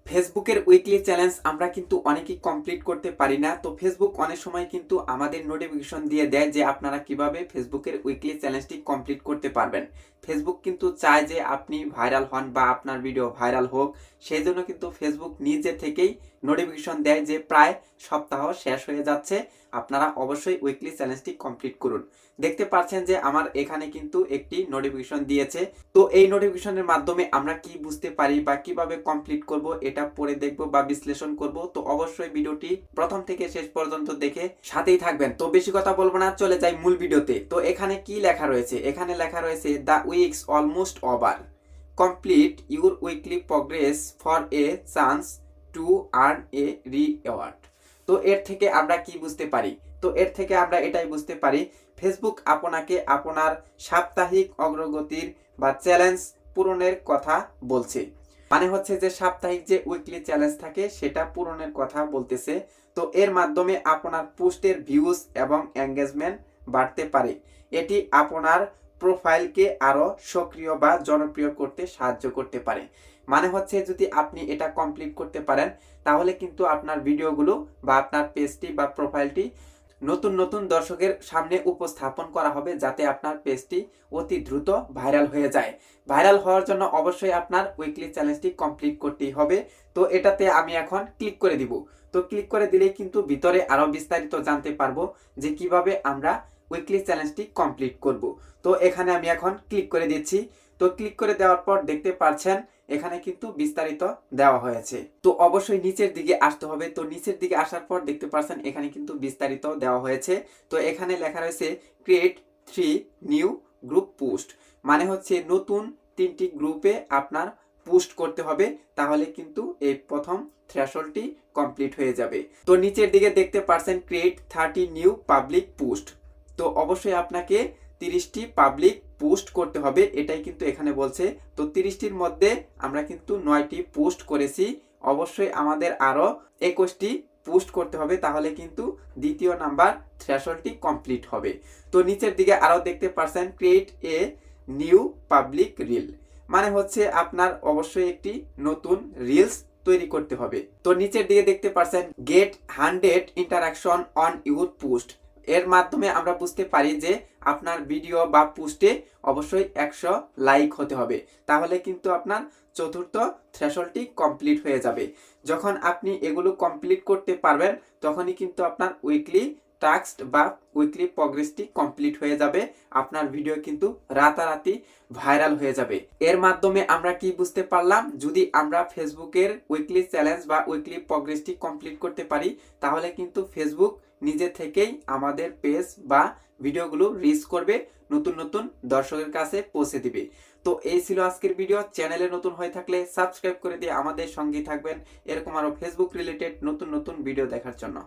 ফেসবুকের weekly challenge আমরা কিন্তু অনেকেই কমপ্লিট করতে পারি না। তো ফেসবুক অনেক সময় কিন্তু আমাদের নোটিফিকেশন দিয়ে দেয় যে আপনারা কিভাবে ফেসবুকের উইকলি চ্যালেঞ্জটি কমপ্লিট করতে পারবেন। ফেসবুক কিন্তু চায় যে আপনি ভাইরাল হন বা আপনার ভিডিও ভাইরাল হোক। সেই জন্য কিন্তু ফেসবুক নিজে থেকেই নোটিফিকেশন দেয় যে প্রায় সপ্তাহ শেষ হয়ে যাচ্ছে, আপনারা অবশ্যই উইকলি চ্যালেঞ্জটি কমপ্লিট করুন। দেখতে পাচ্ছেন যে আমার এখানে কিন্তু একটি নোটিফিকেশন দিয়েছে। তো এই নোটিফিকেশনের মাধ্যমে আমরা কি বুঝতে পারি বা কিভাবে কমপ্লিট করব এটা পরে দেখব বা বিশ্লেষণ করব। তো অবশ্যই ভিডিওটি প্রথম থেকে শেষ পর্যন্ত দেখে সাথেই থাকবেন। তো বেশি কথা বলবো না, চলে যাই মূল ভিডিওতে। তো এখানে কি লেখা রয়েছে? এখানে লেখা রয়েছে the weeks almost over, complete your weekly progress for a chance to earn A reward. তো এর থেকে আমরা কি বুঝতে পারি? তো এর থেকে আমরা এটাই বুঝতে পারি, ফেসবুক আপনাকে আপনার সাপ্তাহিক অগ্রগতির বা চ্যালেঞ্জ পূরণের কথা বলছে। মানে হচ্ছে যে সাপ্তাহিক যে উইকলি চ্যালেঞ্জ থাকে সেটা পূরণের কথা বলতেছে। তো এর মাধ্যমে আপনার পোস্টের ভিউজ এবং এঙ্গেজমেন্ট বাড়তে পারে। এটি আপনার প্রোফাইলকে আরো সক্রিয় বা জনপ্রিয় করতে সাহায্য করতে পারে। মানে হচ্ছে যদি আপনি এটা কমপ্লিট করতে পারেন তাহলে কিন্তু আপনার ভিডিওগুলো বা আপনার পেজটি বা প্রোফাইলটি নতুন নতুন দর্শকের সামনে উপস্থাপন করা হবে, যাতে আপনার পেজটি অতি দ্রুত ভাইরাল হয়ে যায়। ভাইরাল হওয়ার জন্য অবশ্যই আপনার উইকলি চ্যালেঞ্জটি কমপ্লিট করতেই হবে। তো এটাতে আমি এখন ক্লিক করে দিব। তো ক্লিক করে দিলেই কিন্তু ভিতরে আরো বিস্তারিত জানতে পারবো যে কিভাবে আমরা উইকলি চ্যালেঞ্জটি কমপ্লিট করব। তো এখানে আমি এখন ক্লিক করে দিচ্ছি। তো ক্লিক করে দেওয়ার পর দেখতে পাচ্ছেন এখানে কিন্তু বিস্তারিত দেওয়া হয়েছে। তো অবশ্যই নিচের দিকে আসতে হবে। তো নিচের দিকে আসার পর দেখতে পাচ্ছেন এখানে কিন্তু বিস্তারিত দেওয়া হয়েছে। তো এখানে লেখা রয়েছে ক্রিয়েট 3 নিউ গ্রুপ পোস্ট, মানে হচ্ছে নতুন 3টি গ্রুপে আপনার পোস্ট করতে হবে, তাহলে কিন্তু এই প্রথম থ্রেশহোল্ডটি কমপ্লিট হয়ে যাবে। তো নিচের দিকে দেখতে পাচ্ছেন ক্রিয়েট 30 নিউ পাবলিক পোস্ট। তো অবশ্যই আপনাকে 30টি পাবলিক পোস্ট করতে হবে, এটাই কিন্তু এখানে বলছে। তো 30টির মধ্যে আমরা কিন্তু 9টি পোস্ট করেছি, অবশ্যই আমাদের আরো 21টি পোস্ট করতে হবে, তাহলে কিন্তু দ্বিতীয় নাম্বার থ্রেশহোল্ডটি কমপ্লিট হবে। তো নিচের দিকে আরো দেখতে পাচ্ছেন create a new public reel, মানে হচ্ছে আপনার অবশ্যই একটি নতুন রিলস তৈরি করতে হবে। তো নিচের দিকে দেখতে পাচ্ছেন get 100 interaction on your post. এর মাধ্যমে আমরা বুঝতে পারি যে আপনার ভিডিও বা পোস্টে অবশ্যই 100 লাইক হতে হবে, তাহলে কিন্তু আপনার চতুর্থ থ্রেশহোল্ডটি কমপ্লিট হয়ে যাবে। যখন আপনি এগুলো কমপ্লিট করতে পারবেন তখনই কিন্তু আপনার উইকলি টাস্ক বা উইকলি প্রোগ্রেসটি কমপ্লিট হয়ে যাবে। আপনার ভিডিও কিন্তু রাতারাতি ভাইরাল হয়ে যাবে। এর মাধ্যমে আমরা কি বুঝতে পারলাম? যদি আমরা ফেসবুকের উইকলি চ্যালেঞ্জ বা উইকলি প্রোগ্রেসটি কমপ্লিট করতে পারি তাহলে কিন্তু ফেসবুক নিজে থেকেই আমাদের পেজ বা ভিডিওগুলো রিচ করবে, নতুন নতুন দর্শকের কাছে পৌঁছে দিবে। তো এই ছিল আজকের ভিডিও। চ্যানেলে নতুন হয়ে থাকলে সাবস্ক্রাইব করে দিয়ে আমাদের সঙ্গেই থাকবেন এরকম আরো ফেসবুক রিলেটেড নতুন নতুন ভিডিও দেখার জন্য।